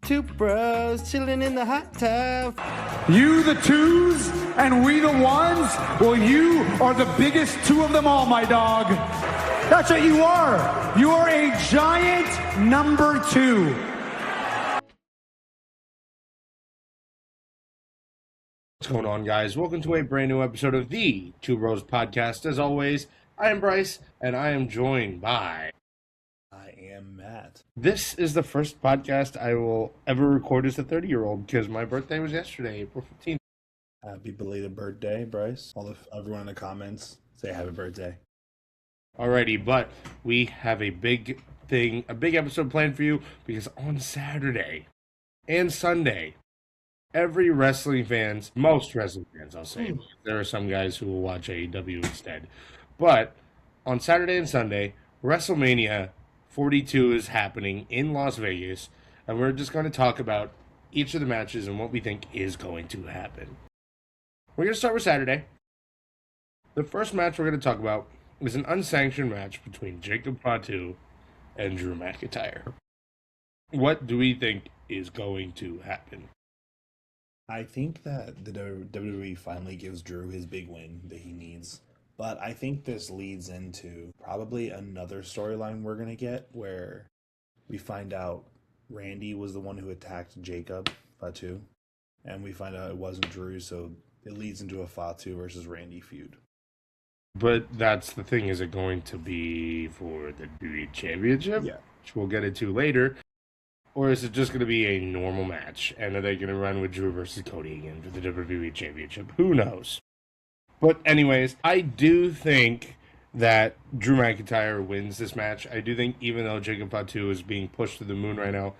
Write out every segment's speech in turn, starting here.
Two bros chilling in the hot tub. You the twos and we the ones? Well, you are the biggest two of them all, my dog. That's what you are. You are a giant number two. What's going on, guys? Welcome to a brand new episode of the Two Bros Podcast. As always, I am Bryce, and I am joined by... I am Matt. This is the first podcast I will ever record as a 30-year-old because my birthday was yesterday, April 15th. Happy belated birthday, Bryce. Everyone in the comments say happy birthday. Alrighty, but we have a big episode planned for you because on Saturday and Sunday, most wrestling fans, I'll say, there are some guys who will watch AEW instead, but on Saturday and Sunday, Wrestlemania 42 is happening in Las Vegas, and we're just going to talk about each of the matches and what we think is going to happen. We're going to start with Saturday. The first match we're going to talk about is an unsanctioned match between Jacob Fatu and Drew McIntyre. What do we think is going to happen? I think that the WWE finally gives Drew his big win that he needs. But I think this leads into probably another storyline we're going to get where we find out Randy was the one who attacked Jacob Fatu. And we find out it wasn't Drew, so it leads into a Fatu versus Randy feud. But that's the thing. Is it going to be for the WWE Championship? Yeah. Which we'll get into later. Or is it just going to be a normal match? And are they going to run with Drew versus Cody again for the WWE Championship? Who knows? But anyways, I do think that Drew McIntyre wins this match. I do think even though Jacob Fatu is being pushed to the moon right now,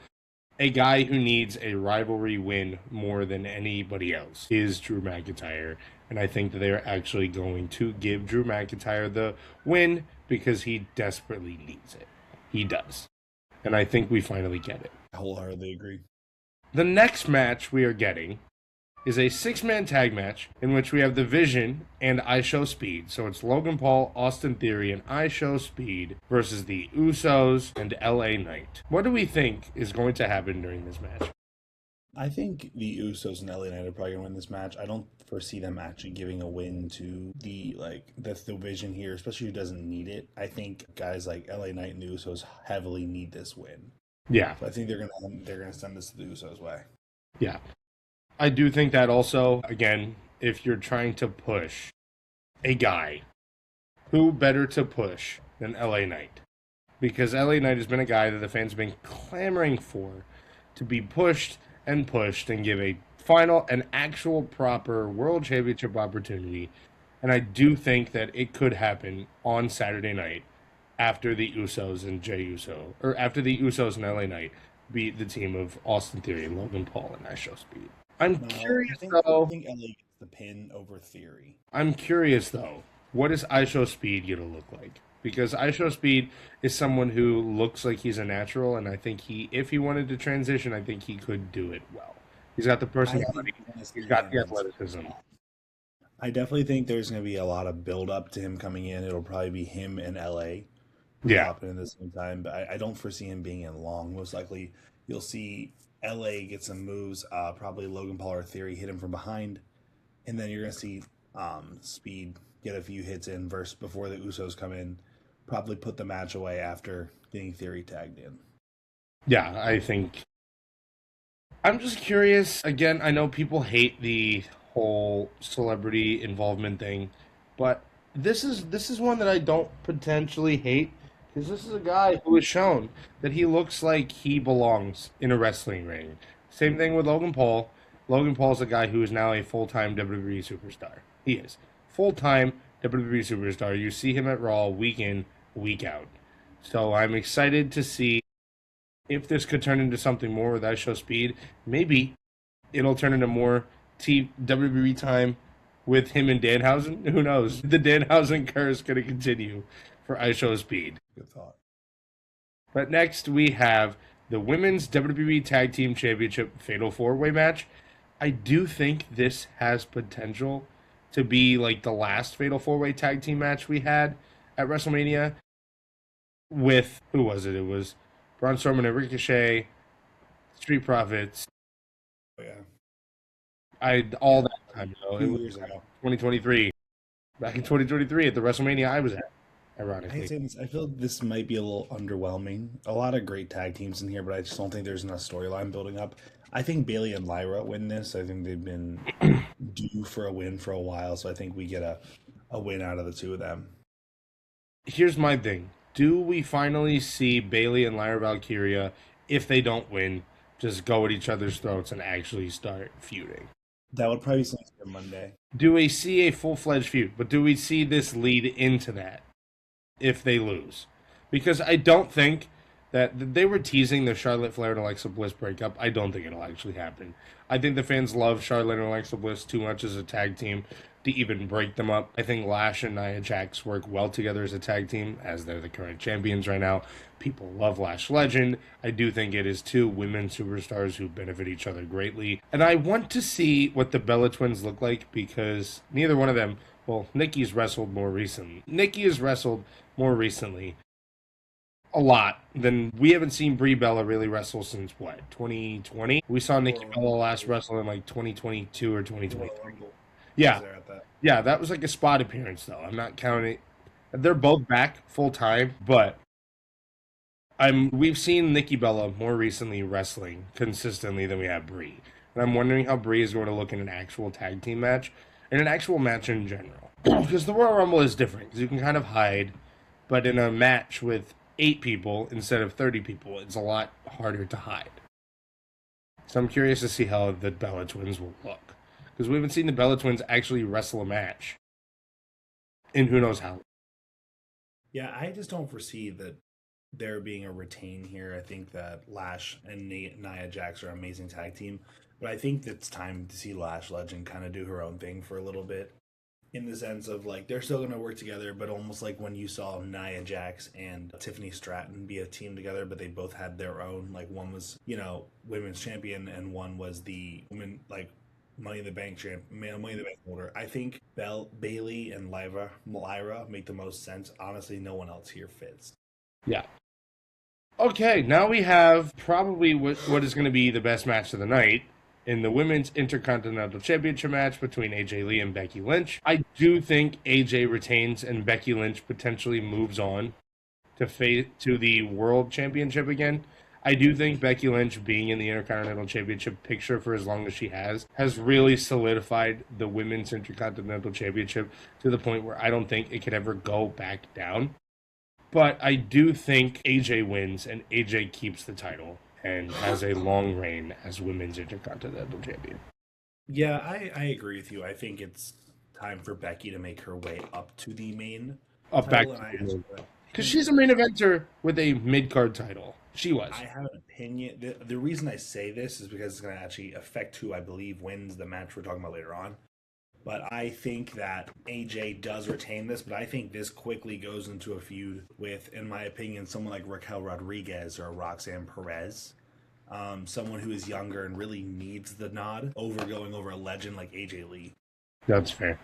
a guy who needs a rivalry win more than anybody else is Drew McIntyre. And I think that they are actually going to give Drew McIntyre the win because he desperately needs it. He does. And I think we finally get it. I wholeheartedly agree. The next match we are getting is a 6-man tag match in which we have the Vision and I Show Speed. So it's Logan Paul, Austin Theory, and I Show Speed versus the Usos and LA Knight. What do we think is going to happen during this match? I think the Usos and LA Knight are probably going to win this match. I don't foresee them actually giving a win to that's the Vision here, especially who doesn't need it. I think guys like LA Knight and the Usos heavily need this win. Yeah. So I think they're gonna send this to the Usos' way. Yeah. I do think that also, again, if you're trying to push a guy, who better to push than LA Knight? Because LA Knight has been a guy that the fans have been clamoring for to be pushed and give a final and actual proper World Championship opportunity. And I do think that it could happen on Saturday night after the Usos and after the Usos and LA Knight beat the team of Austin Theory, Logan Paul, and I Show Speed. I think LA gets the pin over Theory. I'm curious, though. What is I Show Speed going to look like? Because I Show Speed is someone who looks like he's a natural, and I think if he wanted to transition, I think he could do it well. He's got the personality. He's got the athleticism. I definitely think there's going to be a lot of build-up to him coming in. It'll probably be him and LA. Yeah. Happening at the same time, but I don't foresee him being in long. Most likely, you'll see LA get some moves. Probably Logan Paul or Theory hit him from behind, and then you're gonna see Speed get a few hits in before the Usos come in. Probably put the match away after getting Theory tagged in. Yeah, I think. I'm just curious. Again, I know people hate the whole celebrity involvement thing, but this is one that I don't potentially hate. Because this is a guy who has shown that he looks like he belongs in a wrestling ring. Same thing with Logan Paul. Logan Paul's a guy who is now a full-time WWE superstar. He is. Full-time WWE superstar. You see him at Raw week in, week out. So I'm excited to see if this could turn into something more with I Show Speed. Maybe it'll turn into more WWE time with him and Danhausen. Who knows? The Danhausen curse going to continue for I Show Speed. Good thought. But next we have the Women's WWE Tag Team Championship Fatal 4-Way match. I do think this has potential to be like the last Fatal 4-Way Tag Team match we had at WrestleMania with, who was it? It was Braun Strowman and Ricochet, Street Profits. Oh, yeah. I Yeah. all that time ago. It 2 was years ago. 2023. Back in 2023 at the WrestleMania I was at, I hate ironically. saying this. I feel this might be a little underwhelming. A lot of great tag teams in here, but I just don't think there's enough storyline building up. I think Bailey and Lyra win this. I think they've been due for a win for a while, so I think we get a win out of the two of them. Here's my thing. Do we finally see Bailey and Lyra Valkyria, if they don't win, just go at each other's throats and actually start feuding? That would probably be something for Monday. Do we see a full fledged feud? But do we see this lead into that if they lose? Because I don't think that they were teasing the Charlotte Flair and Alexa Bliss breakup. I don't think it'll actually happen. I think the fans love Charlotte and Alexa Bliss too much as a tag team to even break them up. I think Lash and Nia Jax work well together as a tag team, as they're the current champions right now. People love Lash Legend. I do think it is two women superstars who benefit each other greatly. And I want to see what the Bella Twins look like because neither one of them, well, Nikki's wrestled more recently. Nikki has wrestled more recently a lot than we haven't seen Brie Bella really wrestle since what, 2020? We saw Nikki Bella last wrestle in like 2022 or 2023. Yeah, yeah, that was like a spot appearance though. I'm not counting. They're both back full time, but we've seen Nikki Bella more recently wrestling consistently than we have Brie, and I'm wondering how Brie is going to look in an actual tag team match, and an actual match in general, because the Royal Rumble is different. Because you can kind of hide, but in a match with 8 people instead of 30 people, it's a lot harder to hide. So I'm curious to see how the Bella Twins will look. Because we haven't seen the Bella Twins actually wrestle a match in who knows how. Yeah, I just don't foresee that there being a retain here. I think that Lash and Nia Jax are an amazing tag team, but I think it's time to see Lash Legend kind of do her own thing for a little bit. In the sense of like they're still going to work together, but almost like when you saw Nia Jax and Tiffany Stratton be a team together, but they both had their own. Like one was women's champion, and one was the women like Money in the Bank champ, Money in the Bank holder. I think Bailey and Lyra make the most sense. Honestly, no one else here fits. Yeah. Okay, now we have probably what is going to be the best match of the night in the Women's Intercontinental Championship match between AJ Lee and Becky Lynch. I do think AJ retains and Becky Lynch potentially moves on to the World Championship again. I do think Becky Lynch being in the Intercontinental Championship picture for as long as she has really solidified the Women's Intercontinental Championship to the point where I don't think it could ever go back down. But I do think AJ wins and AJ keeps the title and has a long reign as Women's Intercontinental Champion. Yeah, I agree with you. I think it's time for Becky to make her way up to the main title. Because she's a main eventer with a mid-card title. She was. I have an opinion. The reason I say this is because it's going to actually affect who I believe wins the match we're talking about later on. But I think that AJ does retain this, but I think this quickly goes into a feud with, in my opinion, someone like Raquel Rodriguez or Roxanne Perez. Someone who is younger and really needs the nod going over a legend like AJ Lee. That's fair.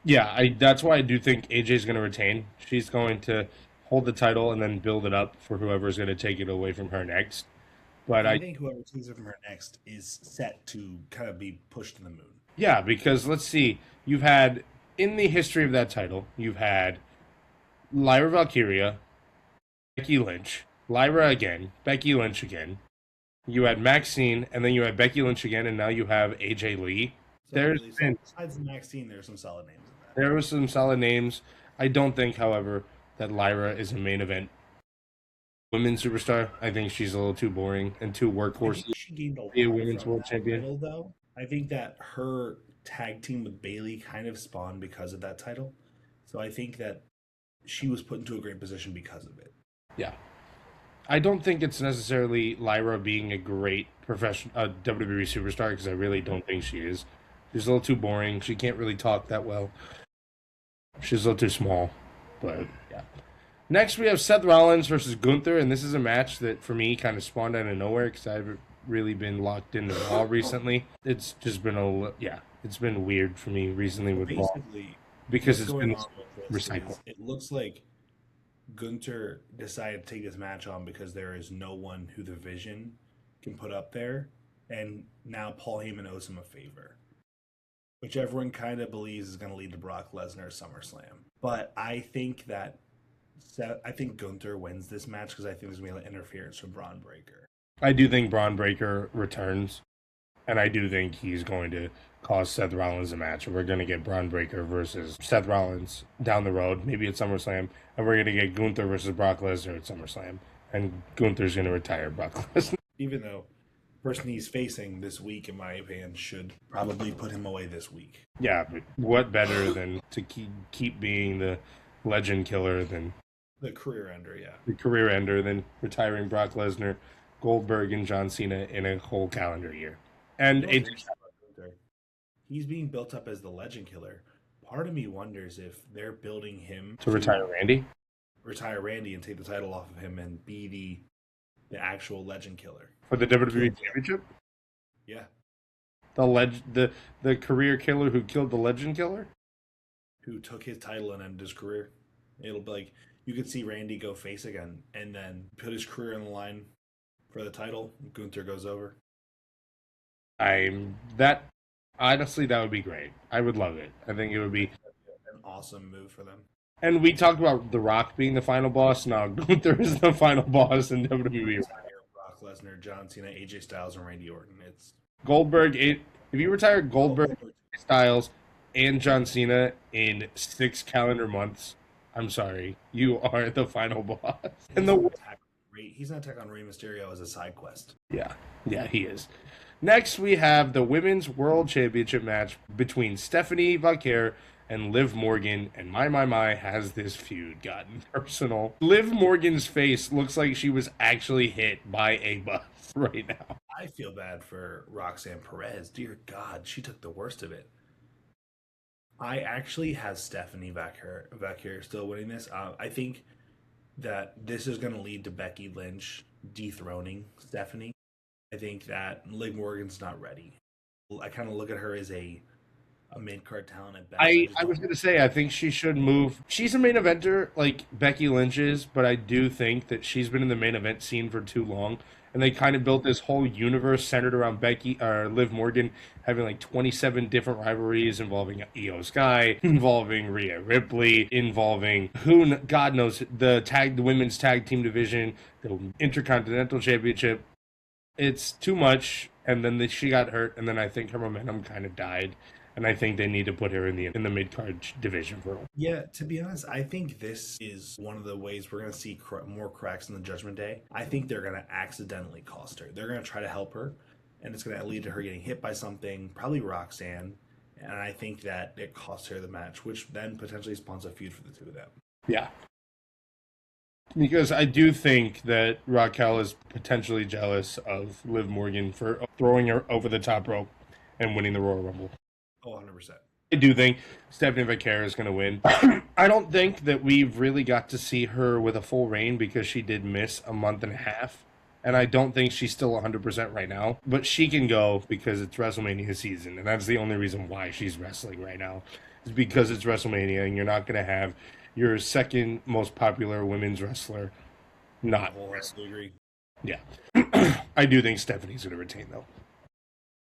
Yeah, that's why I do think AJ's going to retain. She's going to hold the title and then build it up for whoever's going to take it away from her next. But I think whoever takes it from her next is set to kind of be pushed to the moon. Yeah, because let's see. You've had, in the history of that title, you've had Lyra Valkyria, Becky Lynch, Lyra again, Becky Lynch again. You had Maxine, and then you had Becky Lynch again, and now you have AJ Lee. Besides Maxine, there's some solid names in that. There were some solid names. I don't think, however, that Lyra is a main event women's superstar. I think she's a little too boring and too workhorse she gained to be a women's world champion. Title, though. I think that her tag team with Bailey kind of spawned because of that title. So I think that she was put into a great position because of it. Yeah. I don't think it's necessarily Lyra being a great WWE superstar because I really don't think she is. She's a little too boring. She can't really talk that well. She's a little too small. But, yeah. Next, we have Seth Rollins versus Gunther, and this is a match that, for me, kind of spawned out of nowhere because I've really been locked into Raw recently. It's just been it's been weird for me recently with Raw because it's been recycled. It looks like Gunther decided to take this match on because there is no one who the Vision can put up there, and now Paul Heyman owes him a favor, which everyone kind of believes is going to lead to Brock Lesnar SummerSlam. But I think Gunther wins this match because I think there's going to be interference from Braun Breaker. I do think Braun Breaker returns, and I do think he's going to cause Seth Rollins a match. We're going to get Braun Breaker versus Seth Rollins down the road, maybe at SummerSlam, and we're going to get Gunther versus Brock Lesnar at SummerSlam, and Gunther's going to retire Brock Lesnar. Even though the person he's facing this week, in my opinion, should probably put him away this week. Yeah, but what better than to keep being the legend killer than the career ender, yeah. The career ender than retiring Brock Lesnar, Goldberg, and John Cena in a whole calendar year. And he's being built up as the legend killer. Part of me wonders if they're building him to retire Randy? Retire Randy and take the title off of him and be the actual legend killer. For the WWE Championship? Yeah. The career killer who killed the legend killer? Who took his title and ended his career. It'll be like, you could see Randy go face again and then put his career on the line for the title. Gunther goes over. Honestly, that would be great. I would love it. I think it would be an awesome move for them. And we talked about The Rock being the final boss. Now Gunther is the final boss in WWE. Brock Lesnar, John Cena, AJ Styles, and Randy Orton. It's Goldberg. If you retire Goldberg, Styles, and John Cena in 6 calendar months, I'm sorry, you are the final boss. And he's going to attack on Rey Mysterio as a side quest. Yeah, he is. Next, we have the Women's World Championship match between Stephanie Vaquer and Liv Morgan, and my, has this feud gotten personal. Liv Morgan's face looks like she was actually hit by a bus right now. I feel bad for Roxanne Perez. Dear God, she took the worst of it. I actually have Stephanie Vaquer still winning this. I think that this is going to lead to Becky Lynch dethroning Stephanie. I think that Liv Morgan's not ready. I kind of look at her as a mid-card talent at best. I was going to say, I think she should move. She's a main eventer like Becky Lynch is, but I do think that she's been in the main event scene for too long. And they kind of built this whole universe centered around Liv Morgan having like 27 different rivalries involving Io Sky, involving Rhea Ripley, involving God knows, the women's tag team division, the Intercontinental Championship. It's too much. And then she got hurt, and then I think her momentum kind of died. And I think they need to put her in the mid-card division for her. Yeah, to be honest, I think this is one of the ways we're going to see more cracks in the Judgment Day. I think they're going to accidentally cost her. They're going to try to help her, and it's going to lead to her getting hit by something, probably Roxanne. And I think that it costs her the match, which then potentially spawns a feud for the two of them. Yeah. Because I do think that Raquel is potentially jealous of Liv Morgan for throwing her over the top rope and winning the Royal Rumble. Oh, 100%. I do think Stephanie Vaquer is going to win. I don't think that we've really got to see her with a full reign because she did miss a month and a half. And I don't think she's still 100% right now. But she can go because it's WrestleMania season. And that's the only reason why she's wrestling right now. Is because it's WrestleMania and you're not going to have your second most popular women's wrestler not wrestling. Agree. Yeah. I do think Stephanie's going to retain, though.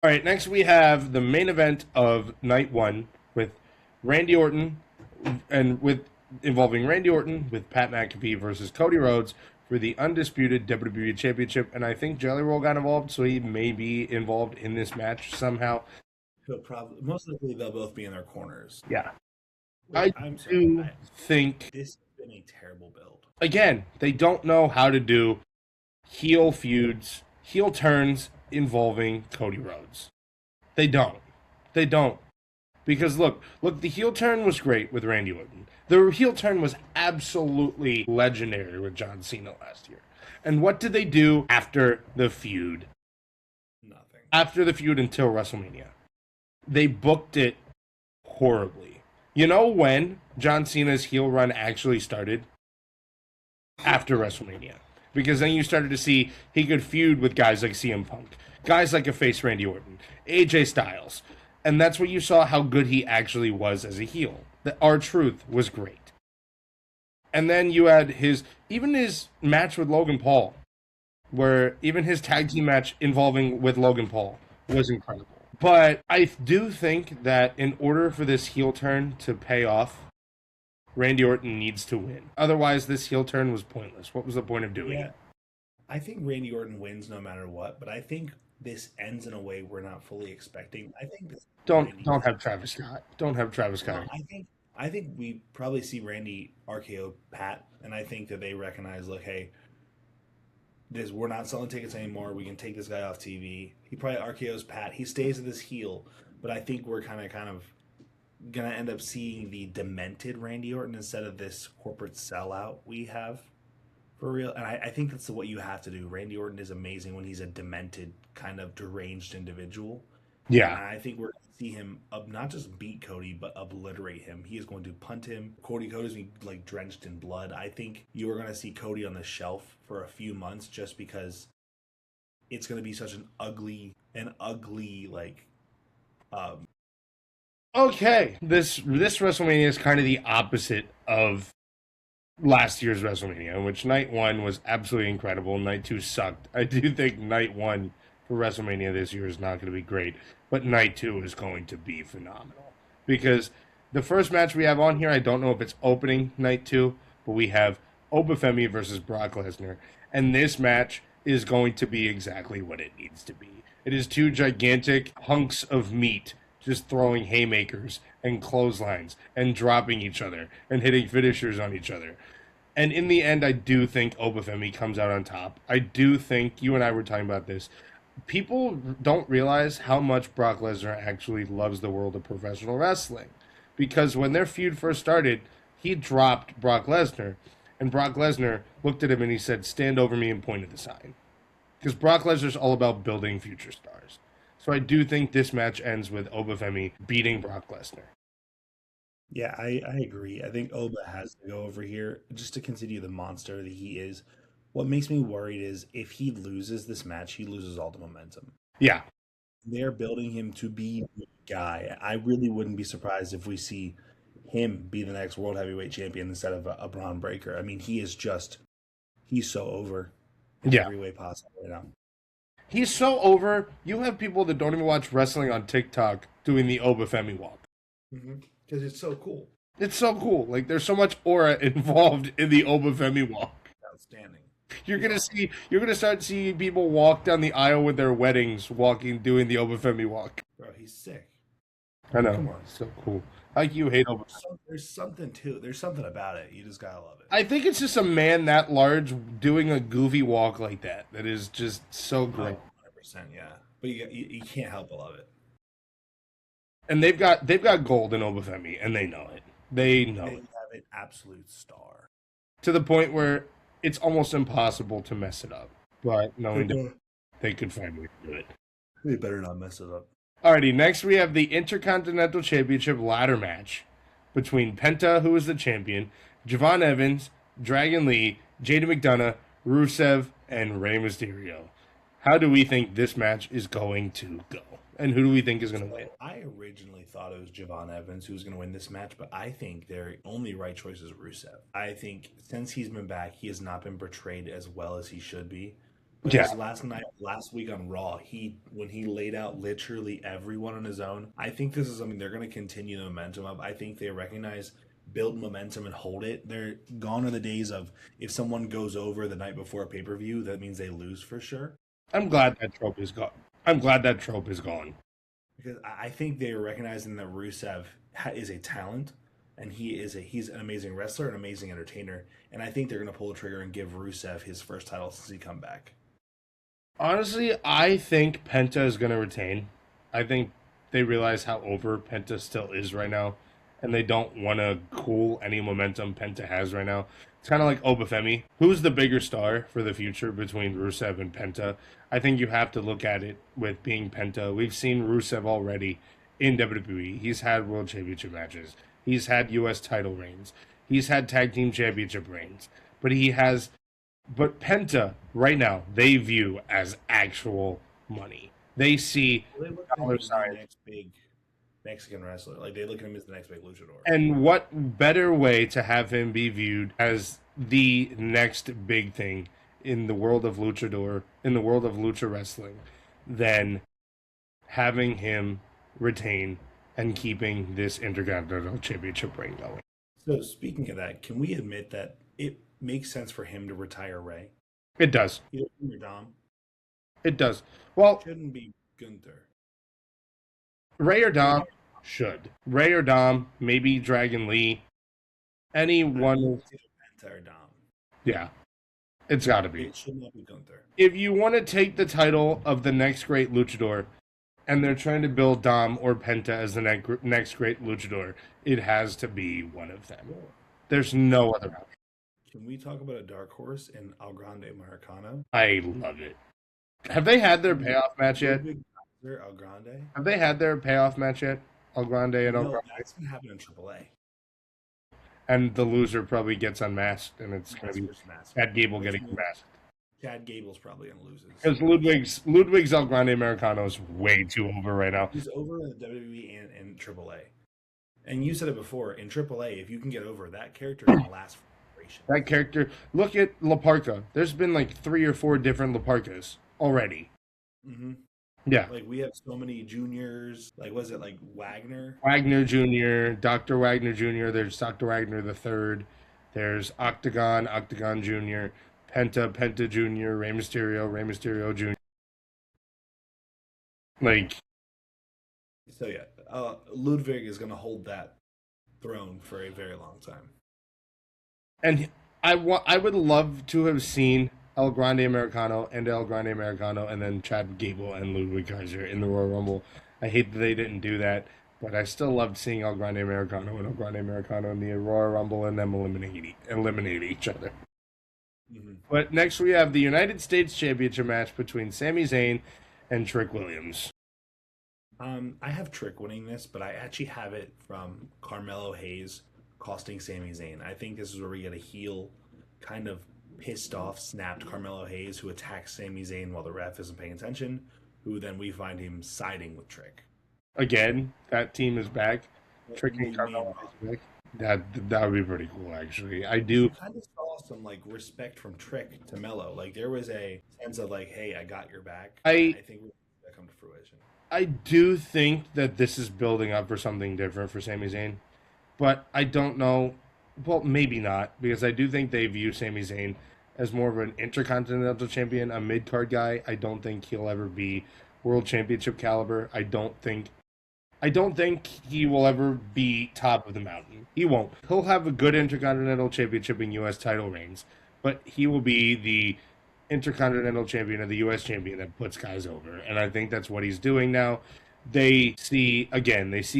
All right, next we have the main event of night 1 with Randy Orton involving Randy Orton with Pat McAfee versus Cody Rhodes for the undisputed WWE Championship. And I think Jelly Roll got involved, so he may be involved in this match somehow. Most likely they'll both be in their corners. Yeah. I think this has been a terrible build. Again, they don't know how to do heel feuds, heel turns involving Cody Rhodes. They don't. Because look, the heel turn was great with Randy Orton. The heel turn was absolutely legendary with John Cena last year. And what did they do after the feud? Nothing. After the feud until WrestleMania. They booked it horribly. You know when John Cena's heel run actually started? After WrestleMania. Because then you started to see he could feud with guys like CM Punk, guys like a face Randy Orton, AJ Styles. And that's where you saw how good he actually was as a heel. The R-Truth was great. And then you had his match with Logan Paul. where even his tag team match involving with Logan Paul was incredible. But I do think that in order for this heel turn to pay off, Randy Orton needs to win. Otherwise, this heel turn was pointless. What was the point of doing Yeah, it? I think Randy Orton wins no matter what, but I think this ends in a way we're not fully expecting. I think this Randy Don't wins. have Travis Scott. Don't have Travis No, Scott. I think we probably see Randy RKO Pat, and I think that they recognize, like, hey, this we're not selling tickets anymore. We can take this guy off TV. He probably RKO's Pat. He stays at this heel, but I think we're kind of gonna end up seeing the demented Randy Orton instead of this corporate sellout we have for real. And I think that's what you have to do. Randy Orton is amazing when he's a demented, kind of deranged individual. And Yeah. I think we're going to see him not just beat Cody, but obliterate him. He is going to punt him. Cody's going to be like drenched in blood. I think you are going to see Cody on the shelf for a few months just because it's going to be such an ugly like. Um, Okay. This WrestleMania is kind of the opposite of last year's WrestleMania, in which night one was absolutely incredible. Night two sucked. I do think night one for WrestleMania this year is not going to be great, but night two is going to be phenomenal. Because the first match we have on here, I don't know if it's opening night two, but we have Obafemi versus Brock Lesnar. And this match is going to be exactly what it needs to be. It is two gigantic hunks of meat just throwing haymakers and clotheslines and dropping each other and hitting finishers on each other. And in the end, I do think Obafemi comes out on top. I do think you and I were talking about this. People don't realize how much Brock Lesnar actually loves the world of professional wrestling. Because when their feud first started, he dropped Brock Lesnar. And Brock Lesnar looked at him and he said, "Stand over me," and pointed the sign. Because Brock Lesnar's all about building future stars. So I do think this match ends with Obafemi beating Brock Lesnar. yeah, I agree. I think Oba has to go over here just to continue the monster that he is. What makes me worried is if he loses this match, he loses all the momentum. Yeah, They're building him to be the guy. I really wouldn't be surprised if we see him be the next world heavyweight champion instead of a Braun Breaker. I mean, he's so over in yeah. every way possible right now. He's so over. You have people that don't even watch wrestling on TikTok doing the Obafemi walk. Because it's so cool. It's so cool. Like there's so much aura involved in the Obafemi walk. Outstanding. You're gonna start seeing people walk down the aisle with their weddings, doing the Obafemi walk. Bro, he's sick. I know. Come on. It's so cool. Like you hate Obafemi. There's something about it. You just gotta love it. I think it's just a man that large doing a goofy walk like that. That is just so great. 100%, yeah. But you can't help but love it. And they've got gold in Obafemi, and they know it. They know They it have an absolute star. to the point where it's almost impossible to mess it up. But knowing that they could find a way to do it. They better not mess it up. Alrighty, next we have the Intercontinental Championship ladder match between Penta, who is the champion, Javon Evans, Dragon Lee, Jada McDonough, Rusev, and Rey Mysterio. How do we think this match is going to go? And who do we think is going to win? I originally thought it was Javon Evans who was going to win this match, but I think their only right choice is Rusev. I think since he's been back, he has not been portrayed as well as he should be. But Yeah. this last week on Raw, when he laid out literally everyone on his own, I think this is something they're going to continue the momentum of. I think they recognize build momentum and hold it. They're gone are the days of if someone goes over the night before a pay-per-view, that means they lose for sure. I'm glad that trope is gone. I'm glad that trope is gone. Because I think they are recognizing that Rusev is a talent, and he's an amazing wrestler, an amazing entertainer, and I think they're going to pull the trigger and give Rusev his first title since he come back. Honestly, I think Penta is going to retain. I think they realize how over Penta still is right now, and they don't want to cool any momentum Penta has right now. It's kind of like Obafemi. Who's the bigger star for the future between Rusev and Penta? I think you have to look at it with being Penta. We've seen Rusev already in WWE. He's had World Championship matches. He's had U.S. title reigns. He's had Tag Team Championship reigns. But Penta, right now, they view as actual money. They see They look at him dollar as the signs. next big Mexican wrestler. Like they look at him as the next big luchador. And what better way to have him be viewed as the next big thing in the world of lucha wrestling, than having him retain and keeping this Intercontinental Championship reign going. So speaking of that, can we admit that it makes sense for him to retire Ray? It does. Either him or Dom. It does. Well, Shouldn't be Gunther. Ray or Dom should. Ray or Dom, maybe Dragon Lee. Any one. It's either Penta or Dom. Yeah, it's got to be. It should not be Gunther. If you want to take the title of the next great luchador, and they're trying to build Dom or Penta as the next great luchador, it has to be one of them. There's no other option. Can we talk about a dark horse in El Grande Americano? I love it. Have they had their payoff match yet? El Grande? Have they had their payoff match yet? El Grande and El No, Grande? that's going to happen in AAA. And the loser probably gets unmasked, and it's going to be Chad Gable getting unmasked. Chad Gable's probably going to lose it. Because Ludwig's El Grande Americano is way too over right now. He's over in the WWE and AAA. And you said it before, in AAA, if you can get over, that character can last for generations. That character, look at La Parka. There's been like 3 or 4 different La Parkas already. Mm-hmm. Yeah. Like, we have so many juniors. Like, was it like Wagner? Wagner Jr., Dr. Wagner Jr., there's Dr. Wagner the Third, there's Octagon Jr., Penta Jr., Rey Mysterio Jr. Like, So, yeah, Ludwig is going to hold that throne for a very long time. and I would love to have seen El Grande Americano and then Chad Gable and Ludwig Kaiser in the Royal Rumble. I hate that they didn't do that, but I still loved seeing El Grande Americano and El Grande Americano in the Royal Rumble and them eliminate each other. Mm-hmm. But next we have the United States Championship match between Sami Zayn and Trick Williams. I have Trick winning this, but I actually have it from Carmelo Hayes costing Sami Zayn. I think this is where we get a heel, kind of pissed off, snapped Carmelo Hayes, who attacks Sami Zayn while the ref isn't paying attention, who then we find him siding with Trick. Again, that team is back. Trick and Carmelo Hayes back. That would be pretty cool, actually. I do. You kind of saw some like respect from Trick to Mello. Like there was a sense of like, hey, I got your back. I think we're going to come to fruition. I do think that this is building up for something different for Sami Zayn, but I don't know. Well, maybe not, because I do think they view Sami Zayn as more of an intercontinental champion, a mid-card guy. I don't think he'll ever be world championship caliber. I don't think he will ever be top of the mountain. He won't. He'll have a good intercontinental championship and U.S. title reigns, but he will be the intercontinental champion or the U.S. champion that puts guys over, and I think that's what he's doing now. They see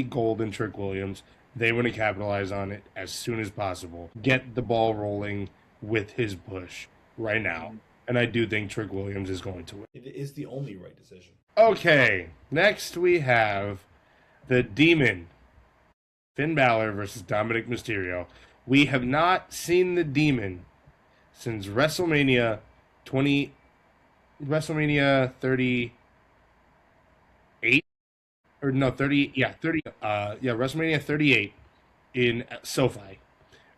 gold in Trick Williams. They want to capitalize on it as soon as possible. Get the ball rolling with his push right now. And I do think Trick Williams is going to win. It is the only right decision. Okay, next we have the Demon, Finn Balor versus Dominic Mysterio. We have not seen the Demon since WrestleMania 38 or no 30 yeah 30 WrestleMania 38 in SoFi,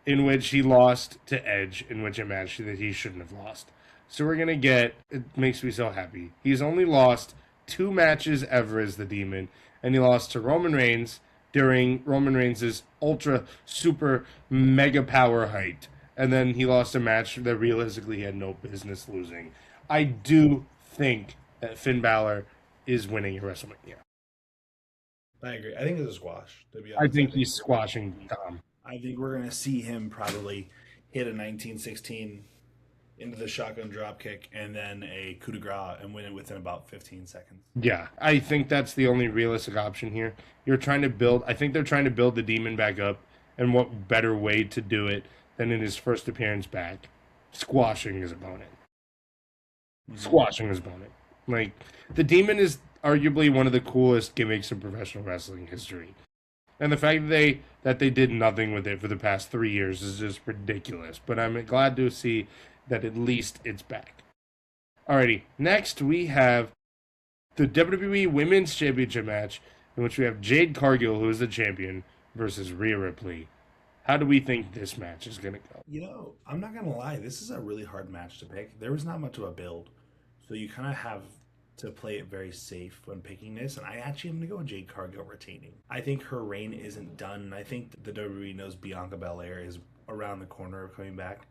in which he lost to Edge in which a match that he shouldn't have lost. So we're gonna get, it makes me so happy, he's only lost 2 matches ever as the Demon, and he lost to Roman Reigns during Roman Reigns' ultra super mega power height, and then he lost a match that realistically he had no business losing. I do think that Finn Balor is winning at WrestleMania. I agree. I think it's a squash, to be honest. I think he's squashing Dom. I think we're going to see him probably hit a 1916 into the shotgun dropkick and then a coup de grace and win it within about 15 seconds. Yeah, I think that's the only realistic option here. I think they're trying to build the Demon back up, and what better way to do it than in his first appearance back, squashing his opponent. Squashing his opponent. Like, the Demon is arguably one of the coolest gimmicks in professional wrestling history. And the fact that they did nothing with it for the past 3 years is just ridiculous. But I'm glad to see that at least it's back. Alrighty, next we have the WWE Women's Championship match, in which we have Jade Cargill, who is the champion, versus Rhea Ripley. How do we think this match is going to go? I'm not gonna lie. This is a really hard match to pick. There was not much of a build, so you kind of have to play it very safe when picking this. And I actually am gonna go with Jade Cargill retaining. I think her reign isn't done. I think the WWE knows Bianca Belair is around the corner of coming back,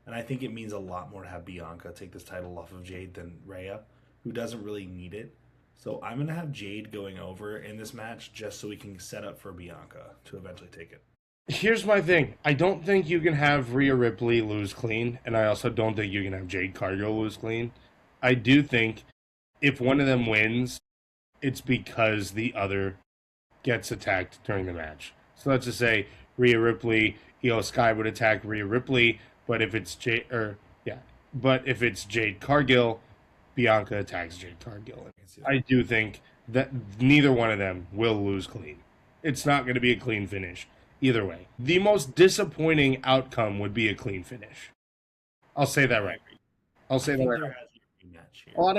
and I think it means a lot more to have Bianca take this title off of Jade than Rhea, who doesn't really need it. So I'm gonna have Jade going over in this match just so we can set up for Bianca to eventually take it. Here's my thing. I don't think you can have Rhea Ripley lose clean, and I also don't think you can have Jade Cargill lose clean. I do think if one of them wins, it's because the other gets attacked during the match. So let's just say Rhea Ripley, Io Sky would attack Rhea Ripley, but if it's Jade Cargill, Bianca attacks Jade Cargill. I do think that neither one of them will lose clean. It's not going to be a clean finish either way. The most disappointing outcome would be a clean finish. I'll say that right. I'll say that right. A lot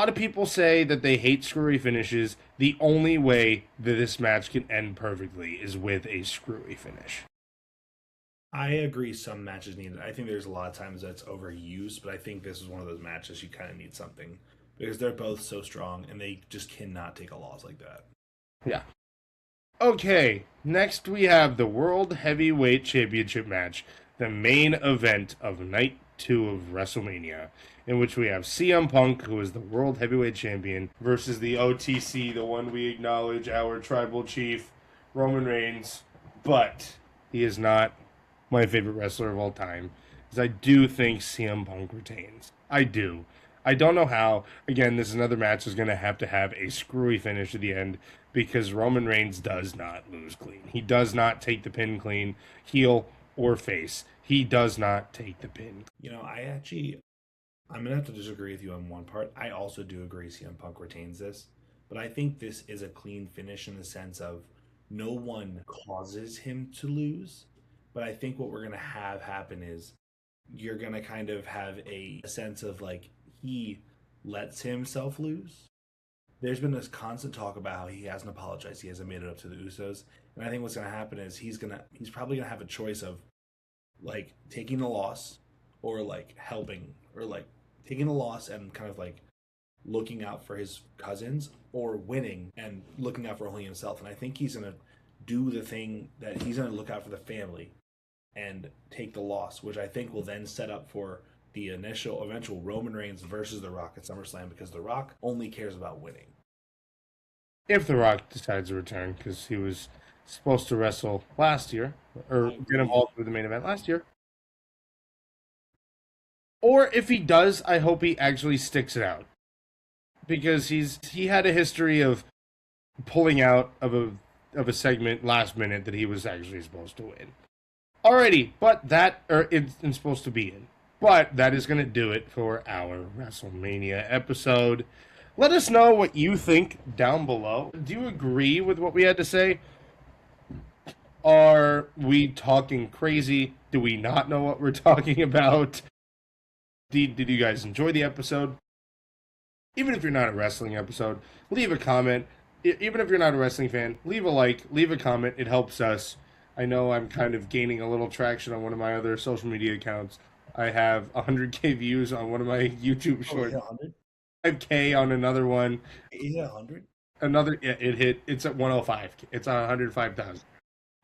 of people say that they hate screwy finishes. The only way that this match can end perfectly is with a screwy finish. I agree some matches need it. I think there's a lot of times that's overused, but I think this is one of those matches you kind of need something because they're both so strong and they just cannot take a loss like that. Yeah. Okay, next we have the World Heavyweight Championship match, the main event of Night 2 of WrestleMania, in which we have CM Punk, who is the World Heavyweight Champion, versus the OTC, the one we acknowledge, our tribal chief, Roman Reigns, but he is not my favorite wrestler of all time, because I do think CM Punk retains. I do. I don't know how. Again, this is another match that's going to have a screwy finish at the end because Roman Reigns does not lose clean. He does not take the pin clean, heel or face. He does not take the pin. I'm going to have to disagree with you on one part. I also do agree CM Punk retains this, but I think this is a clean finish in the sense of no one causes him to lose. But I think what we're going to have happen is you're going to kind of have a sense of like he lets himself lose. There's been this constant talk about how he hasn't apologized. He hasn't made it up to the Usos. And I think what's going to happen is he's probably going to have a choice of like taking the loss or like helping or like taking the loss and kind of like looking out for his cousins or winning and looking out for only himself. And I think he's going to do the thing that he's going to look out for the family and take the loss, which I think will then set up for the eventual Roman Reigns versus The Rock at SummerSlam because The Rock only cares about winning. If The Rock decides to return, because he was supposed to wrestle last year, or get involved with the main event last year. Or if he does, I hope he actually sticks it out. Because he had a history of pulling out of a segment last minute that he was actually supposed to win. Alrighty, but it's supposed to be in. But that is going to do it for our WrestleMania episode. Let us know what you think down below. Do you agree with what we had to say? Are we talking crazy? Do we not know what we're talking about? Did you guys enjoy the episode? Even if you're not a wrestling episode, leave a comment. Even if you're not a wrestling fan, leave a like, leave a comment. It helps us. I know I'm kind of gaining a little traction on one of my other social media accounts. I have 100K views on one of my YouTube shorts. 5K on another one. Is it 100? It hit. It's at 105. It's on 105,000.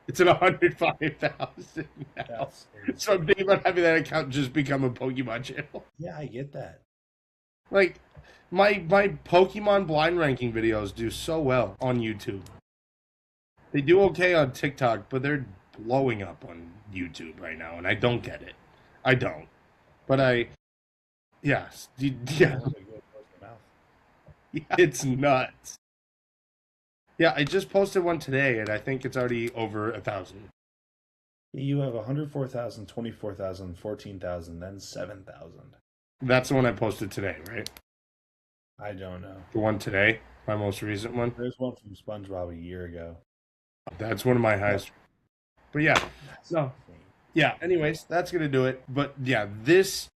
It's at 105,000 now. So I'm thinking about having that account just become a Pokemon channel. Yeah, I get that. Like, my Pokemon blind ranking videos do so well on YouTube. They do okay on TikTok, but they're blowing up on YouTube right now, and I don't get it. I don't. But yeah. Yeah, it's nuts. Yeah, I just posted one today, and I think it's already over 1,000. You have 104,000, 24,000, 14,000, then 7,000. That's the one I posted today, right? I don't know. The one today? My most recent one? There's one from SpongeBob a year ago. That's one of my highest. But yeah, so yeah. Anyways, that's gonna do it. But yeah, this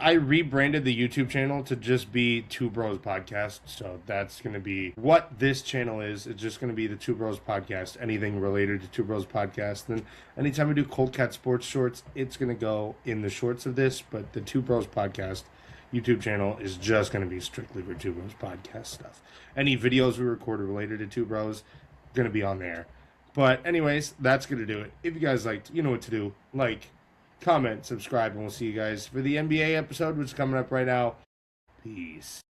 I rebranded the YouTube channel to just be Two Bros Podcast. So that's going to be what this channel is. It's just going to be the Two Bros Podcast. Anything related to Two Bros Podcast. Then anytime we do Cold Cat Sports Shorts, it's going to go in the shorts of this. But the Two Bros Podcast YouTube channel is just going to be strictly for Two Bros Podcast stuff. Any videos we record related to Two Bros going to be on there. But anyways, that's going to do it. If you guys liked, you know what to do. Like, comment, subscribe, and we'll see you guys for the NBA episode, which is coming up right now. Peace.